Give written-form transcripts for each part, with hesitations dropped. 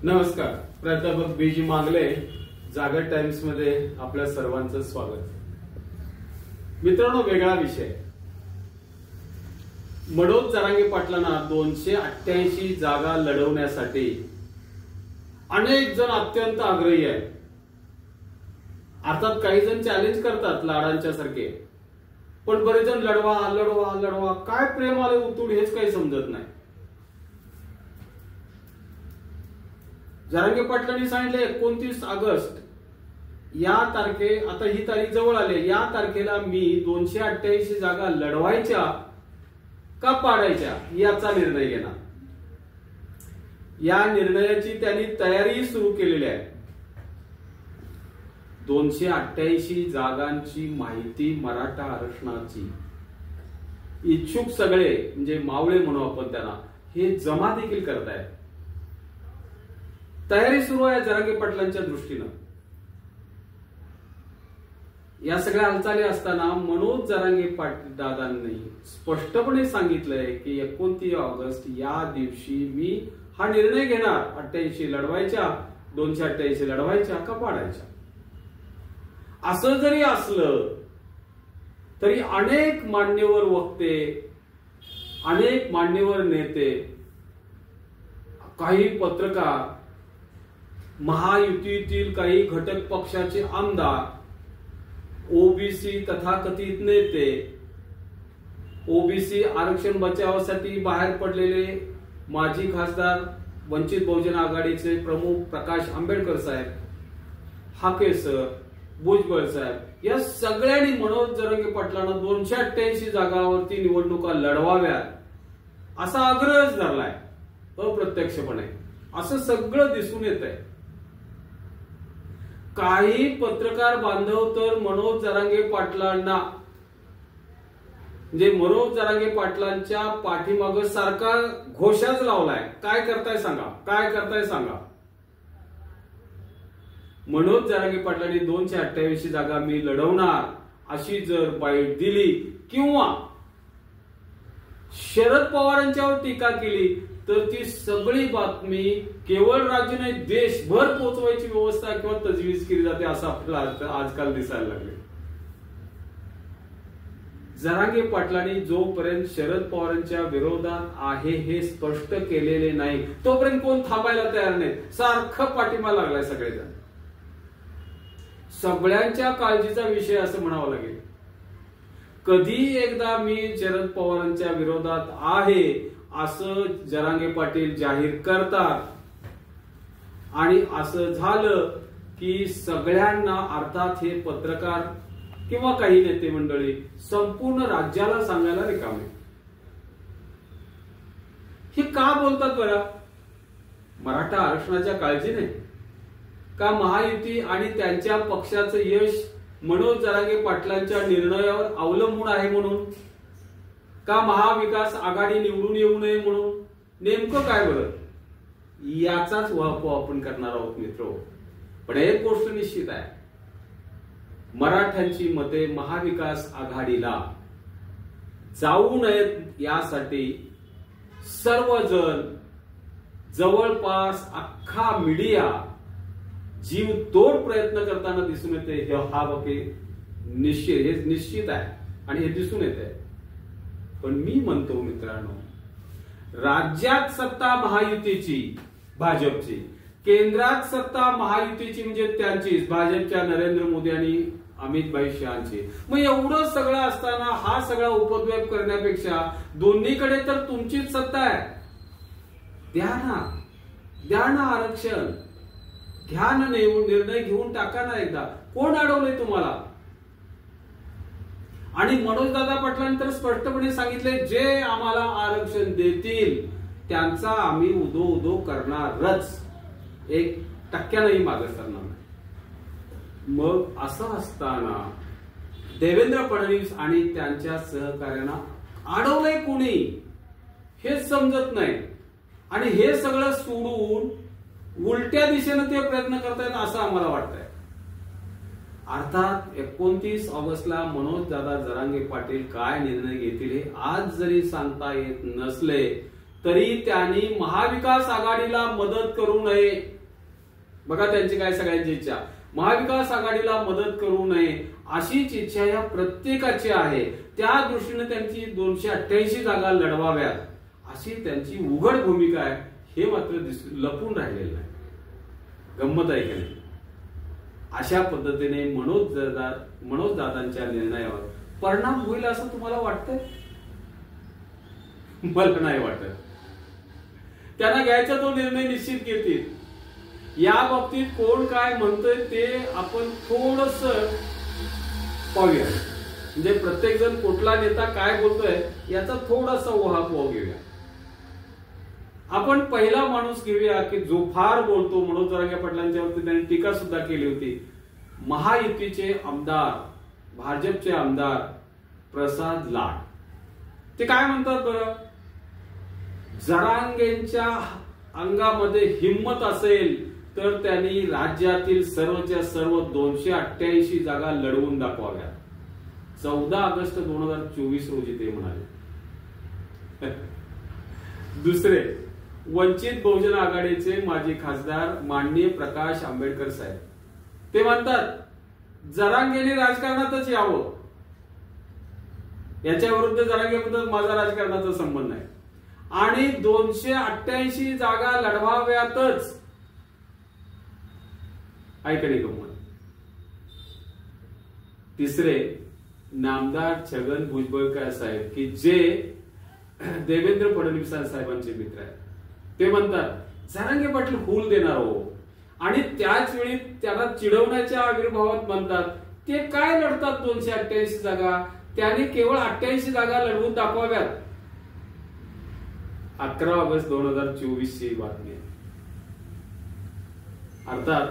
नमस्कार. प्राध्यापक बीजी मागले, जागर टाइम्स मध्ये आपल्या सर्वांचं स्वागत. मित्रांनो, वेगळा विषय. मनोज जरांगे पाटलांना 288 जागा लढवण्यासाठी अनेक जण अत्यंत आग्रही आहेत. अर्थात काही जण चॅलेंज करतात लाडांच्या सारखे, पण बरेच जण लढवा लढवा लढवा, काय प्रेम आले उतूड हेच काही समजत नाही. जरांगे पाटलांनी सांगितले 29 ऑगस्ट या तारखे, आता ही तारीख जवळ आली, या तारखेला मी 288 जागा लढवायच्या का पाडायच्या याचा निर्णय घेणार. या निर्णयाची त्यांनी तयारी सुरू केलेली आहे. 288 जागांची माहिती मराठा आरक्षणाची इच्छुक सगळे म्हणजे मावळे म्हणू आपण त्यांना, हे जमा देखील करतायत. तयारी सुरू आहे जरांगे पाटलांच्या दृष्टीनं. या सगळ्या हालचाली असताना मनोज जरांगे पाटील दादांनी स्पष्टपणे सांगितलंय की 29 ऑगस्ट या दिवशी मी हा निर्णय घेणार, 88 लढवायच्या, 288 लढवायच्या का पाडायच्या. असं जरी असलं तरी अनेक मान्यवर वक्ते, अनेक मान्यवर नेते, काही पत्रकार, महायुतीतील काही घटक पक्षाचे आमदार, ओबीसी तथाकथित नेते, ओबीसी आरक्षण बचावासाठी बाहेर पडलेले माजी खासदार वंचित बहुजन आघाडीचे प्रमुख प्रकाश आंबेडकर साहेब, हाके सर, भुजबळ साहेब, या सगळ्यांनी मनोज जरांगे पाटलांना 288 जागावरती निवडणुका लढवाव्यात असा आग्रह धरलाय अप्रत्यक्षपणे. असं सगळं दिसून येत आहे. काही पत्रकार बांधव तर मनोज जरांगे पाटलांना म्हणजे मनोज जरांगे पाटलांच्या पाठीमाग सारखा घोषाच लावलाय. काय करताय सांगा, काय करताय सांगा. मनोज जरांगे पाटलांनी 288 जागा मी लढवणार अशी जर बाईट दिली किंवा शरद पवारांच्यावर टीका केली तर ती सगळी बातमी केवळ राज्य नाही देशभर पोहोचवायची व्यवस्था किंवा तजवीज केली जाते असं आपल्याला आजकाल दिसायला लागले. जरांगे पाटलांनी जोपर्यंत शरद पवारांच्या विरोधात आहे हे स्पष्ट केलेले नाही तोपर्यंत कोण थांबायला तयार नाही. सारखं पाठिंबा लागलाय सगळेजण. सगळ्यांच्या काळजीचा विषय असं म्हणावं लागेल. कधी एकदा मी शरद पवारांच्या विरोधात आहे असं जरांगे पाटील जाहीर करतात आणि असं झालं की सगळ्यांना, अर्थात हे पत्रकार किंवा काही नेते मंडळी संपूर्ण राज्याला सांगायला रिकामे. हे का बोलतात बरं? मराठा आरक्षणाच्या काळजीने का महायुती आणि त्यांच्या पक्षाचं यश मनोज जरांगे पाटलांच्या निर्णयावर अवलंबून आहे म्हणून का महाविकास आघाडी निवडून येऊ नये म्हणून? नेमकं काय बरं? याचाच वापर आपण करणार आहोत मित्र. पण एक गोष्ट निश्चित आहे, मराठ्यांची मते महाविकास आघाडीला जाऊ नयेत यासाठी सर्वजण, जवळपास अख्खा मीडिया जीव तोड प्रयत्न करताना दिसून येते. हा बाकी निश्चित, हे निश्चित आहे आणि हे दिसून येते. पण मी म्हणतो मित्रांनो, राज्यात सत्ता महायुतीची, भाजपची, केंद्रात सत्ता महायुतीची म्हणजे त्यांचीच, भाजपच्या नरेंद्र मोदी आणि अमित भाई शहांची. मग एवढं सगळं असताना हा सगळा उपद्व्याप करण्यापेक्षा दोन्हीकडे तर तुमचीच सत्ता आहे. द्या ना आरक्षण, घ्या ना, निर्णय घेऊन टाका ना एकदा. कोण अडवलंय तुम्हाला? आणि मनोज दादा पाटलांनी तर स्पष्टपणे सांगितले, जे आम्हाला आरक्षण देतील त्यांचा आम्ही उदो उदो करणारच, 1% मागे सरणार नाही. मग असं असताना देवेंद्र फडणवीस आणि त्यांच्या सहकार्यांना अडवलंय कोणी हेच समजत नाही. आणि हे सगळं सोडून उलट्या दिशेने ते प्रयत्न करतायत असं आम्हाला वाटतंय. अर्थात 29 ऑगस्टला मनोज दादा जरांगे पाटील काय निर्णय घेतील हे आज जरी सांगता येत नसले तरी त्यांनी महाविकास आघाडीला मदत करू नये बघा त्यांची काय सगळ्यांची इच्छा, महाविकास आघाडीला मदत करू नये अशीच इच्छा या प्रत्येकाची आहे. त्या दृष्टीने त्यांची 288 जागा लढवाव्यात अशी त्यांची उघड भूमिका आहे. हे मात्र लपून राहिलेलं नाही. गंमत आहे की नाही? अशा पद्धतीने मनोज दादांच्या निर्णयावर परिणाम होईल असं तुम्हाला वाटतंय? मला नाही वाटत. त्यांना घ्यायचा तो निर्णय निश्चित घेतील. या बाबतीत कोण काय म्हणतोय ते आपण थोडस पाहूया. म्हणजे प्रत्येक जण कुठला नेता काय बोलतोय याचा थोडासा उहापोह घेऊया. आपण पहिला माणूस घेऊया की जो फार बोलतो, मनोज जरांगे पाटलांच्यावरती त्यांनी टीका सुद्धा केली होती. महायुतीचे आमदार, भाजपचे आमदार प्रसाद लाड, ते काय म्हणतात बरं? जरांगेंच्या अंगामध्ये हिम्मत असेल तर त्यांनी राज्यातील सर्वच्या सर्व 288 जागा लढवून दाखवाव्या. 14 ऑगस्ट 2024 रोजी ते म्हणाले. दुसरे, वंचित बहुजन आघाडीचे माजी खासदार माननीय प्रकाश आंबेडकर साहेब, ते म्हणतात जरांगेने राजकारणातच यावं. याच्या विरुद्ध जरांगेबद्दल माझा राजकारणाचा संबंध नाही आणि 288 जागा लढवाव्यातच. ऐकणे गंमत. तिसरे, नामदार छगन भुजबळ साहेब की जे देवेंद्र फडणवीस साहेबांचे मित्र आहेत, ते म्हणतात जरांगे पाटील हुल देणार हो. आणि त्याच वेळी त्याला चिडवण्याच्या आविर्भावात म्हणतात ते काय लढतात 288 जागा, त्याने केवळ 88 जागा लढवून दाखवाव्यात. 11 ऑगस्ट 2024 ची बातमी आहे. अर्थात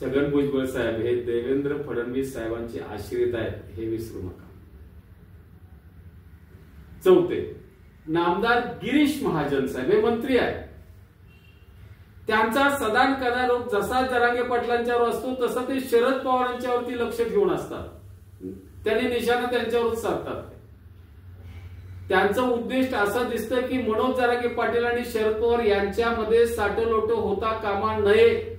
छगन भुजबळ साहेब हे देवेंद्र फडणवीस साहेबांचे आश्रित आहेत, हे विसरू नका. चौथे, नामदार गिरीश महाजन साहेब हे मंत्री आहेत. त्यांचा सदान कदारोप जसा जरांगे पाटलांच्यावर असतो तसा ते शरद पवारांच्यावरती लक्ष ठेवून असतात. त्यांनी निशाणा त्यांच्यावरच साधतात. त्यांचं उद्दिष्ट असं दिसतं की मनोज जरांगे पाटील आणि शरद पवार यांच्यामध्ये साटलोट होता कामा नये.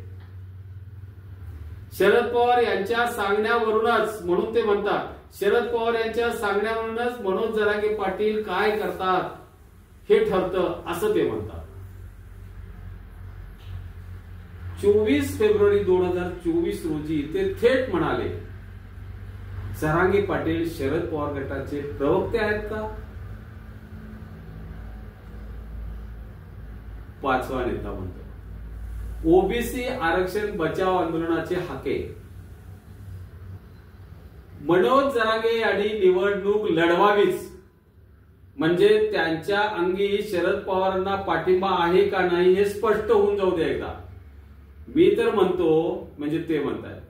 शरद पवार यांच्या सांगण्यावरूनच, म्हणून ते म्हणतात शरद पवार यांच्या सांगण्यावरूनच मनोज जरांगे पाटील काय करतात हे ठरतं, असं ते म्हणतात. 24 फेब्रुवारी 2024 रोजी ते थेट म्हणाले जरांगे पाटील शरद पवार गटाचे प्रवक्ते आहेत का? पाचवा नेता म्हणतो ओबीसी आरक्षण बचाव आंदोलनाचे हाके. मनोज जरांगे यांनी निवडणूक लढवावीच, म्हणजे त्यांच्या अंगी शरद पवारांना पाठिंबा आहे का नाही हे स्पष्ट होऊन जाऊ दे एकदा. मी तर म्हणतो, म्हणजे ते म्हणतात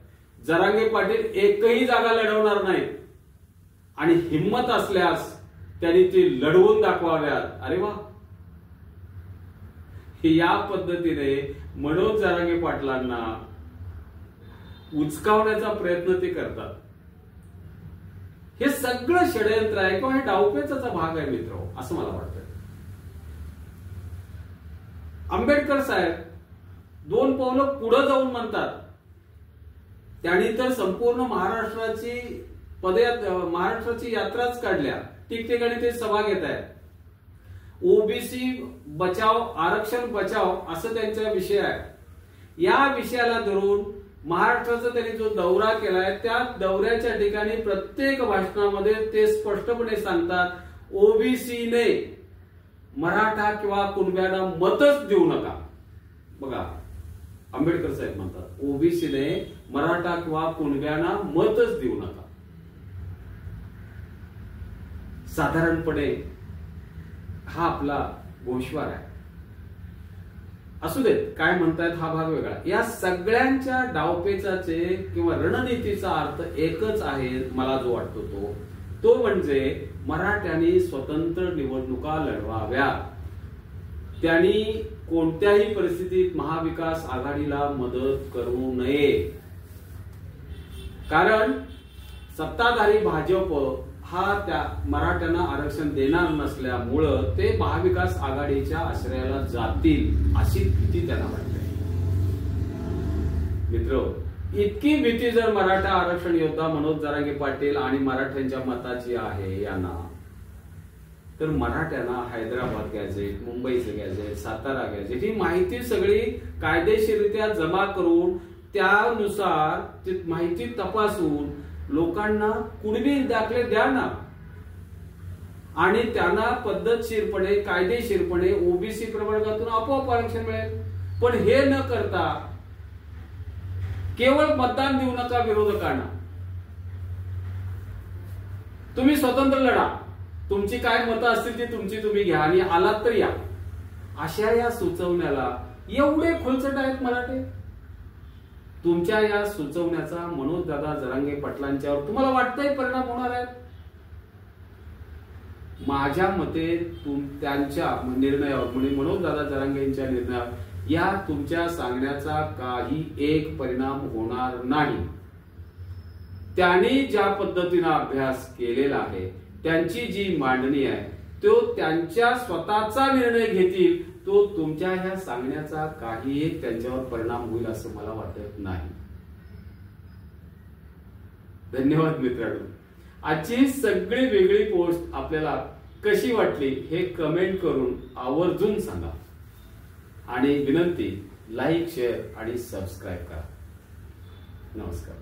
जरांगे पाटील एकही जागा लढवणार नाहीत आणि हिम्मत असल्यास त्यांनी ती लढवून दाखवाव्यात. अरे वा, या पद्धतीने मनोज जरांगे पाटलांना उचकावण्याचा प्रयत्न ते करतात. हे सगळं षडयंत्र आहे किंवा हे डावपेचाचा भाग आहे मित्र, असं मला वाटतं. आंबेडकर साहेब 2 पावलं पुढे जाऊन म्हणतात त्यांनी तर संपूर्ण महाराष्ट्राची यात्राच काढल्या, ठिकठिकाणी ते सभा घेत आहेत. ओबीसी बचाव, आरक्षण बचाव असं त्यांचा विषय आहे. या विषयाला धरून महाराष्ट्राचा त्यांनी जो दौरा केलाय त्या दौऱ्याच्या ठिकाणी प्रत्येक भाषणामध्ये ते स्पष्टपणे सांगतात ओबीसीने मराठा किंवा कुणब्यांना मतच देऊ नका. बघा, आंबेडकर साहेब म्हणतात ओबीसीने मराठा किंवा कुणब्यांना मतच देऊ नका. साधारणपणे हा आपला गोषवार आहे. असू देत, काय म्हणतायत हा भाग वेगळा. या सगळ्यांच्या डावपेचाचे किंवा रणनीतीचा अर्थ एकच आहे मला जो वाटतो तो म्हणजे मराठ्यांनी स्वतंत्र निवडणुका लढवाव्या. त्यांनी कोणत्याही परिस्थितीत महाविकास आघाडीला मदत करू नये. कारण सत्ताधारी भाजप हा त्या मराठ्यांना आरक्षण देणार नसल्यामुळं ते महाविकास आघाडीच्या आश्रयाला जातील अशी भीती त्यांना वाटते. मित्र, इतकी भीती जर मराठा आरक्षण योद्धा मनोज जरांगे पाटील आणि मराठ्यांच्या मताची आहे यांना, तर मराठ्यांना हैदराबाद गॅझेट, मुंबईचं गॅझेट, सातारा गॅझेट ही माहिती सगळी कायदेशीररित्या जमा करून त्यानुसार ती माहिती तपासून लोकांना कुणबी दाखले द्या ना, आणि त्यांना पद्धतशीरपणे कायदेशीरपणे ओबीसी प्रवर्गातून आपोआप आरक्षण मिळेल. पण हे न करता केवळ मतदान देऊ नका विरोधकांना, तुम्ही स्वतंत्र लढा, तुमची काय मतं असतील ती तुमची तुम्ही घ्या आणि आलात तर या, अशा या सुचवण्याला एवढे खुलचट आहेत मराठे. तुमच्या या सुचवण्याचा मनोज दादा जरांगे पाटलांच्यावर तुम्हाला वाटतंय परिणाम होणार आहे? माझ्या मते त्यांच्या निर्णयावर म्हणजे मनोज दादा जरांगे यांच्या निर्णयावर या तुमच्या सांगण्याचा काही एक परिणाम होणार नाही. त्यांनी ज्या पद्धतीने अभ्यास केलेला आहे, त्यांची जी मांडणी आहे, तो त्यांच्या स्वतःचा निर्णय घेतील, तो तुमच्या ह्या सांगण्याचा काही एक त्यांच्यावर परिणाम होईल असं मला वाटत नाही. धन्यवाद मित्रांनो. आजची सगळी वेगळी पोस्ट आपल्याला कशी वाटली हे कमेंट करून आवर्जून सांगा, आणि विनंती, लाईक, शेअर आणि सबस्क्राईब करा. नमस्कार.